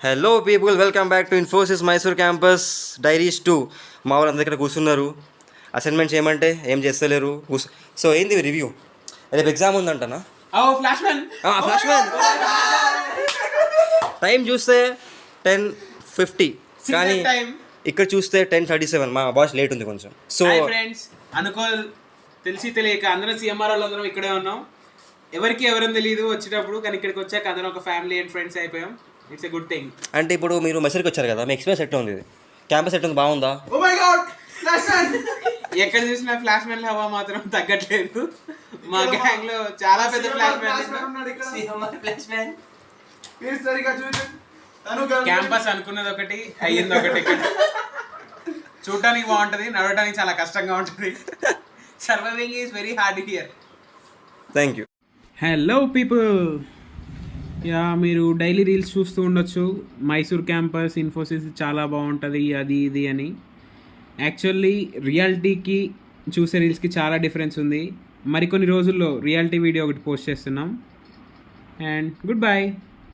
Hello people, welcome back to Infosys Mysore campus diaries 2. మా వాళ్ళందరూ ఇక్కడ కూర్చున్నారు. అసైన్మెంట్స్ ఏమంటే ఏం చేస్తలేరు. సో ఏంది రివ్యూ? రేపు ఎగ్జామ్ ఉందంటనా? ఫ్లాష్ మ్యాన్ టైం చూస్తే 10:50 కానీ ఇక్కడ చూస్తే 10:37. మా బాస్ లేట్ ఉంది కొంచెం. సో ఫ్రెండ్స్ తెలిసి తెలియక అందరం సిఎంఆర్ వాళ్ళందరం ఇక్కడే ఉన్నాం. ఎవరికి ఎవరని తెలియదు వచ్చేటప్పుడు, కానీ ఇక్కడికి వచ్చాక అందరం ఒక ఫ్యామిలీ అండ్ ఫ్రెండ్స్ అయిపోయాం. It's a good thing. అంటే ఇప్పుడు మీరు మెసేజ్కి వచ్చారు కదా, మీ ఎక్స్పీరియన్స్ ఎట్లా ఉంది? క్యాంపస్ ఎట్లా ఉంది? బాగుందా? Oh my god, flash man! ఎక్కడ చూసినా ఫ్లాష్ మ్యాన్ హవా మాత్రం తగ్గట్లేదు. మా గ్యాంగ్ లో చాలా పెద్ద ఫ్లాష్ మ్యాన్. క్యాంపస్ అనుకున్నది ఒకటి, అయ్యింది ఒకటి. చూడటానికి బాగుంటది, నడవడానికి చాలా కష్టంగా ఉంటుంది. Surviving is very hard here. Thank you. Hello people, yeah మీరు డైలీ రీల్స్ చూస్తూ ఉండొచ్చు. మైసూర్ క్యాంపస్, ఇన్ఫోసిస్ చాలా బాగుంటుంది అది ఇది అని. యాక్చువల్లీ రియాలిటీకి చూసే రీల్స్కి చాలా డిఫరెన్స్ ఉంది. మరికొన్ని రోజుల్లో రియాలిటీ వీడియో ఒకటి పోస్ట్ చేస్తున్నాం. And good bye.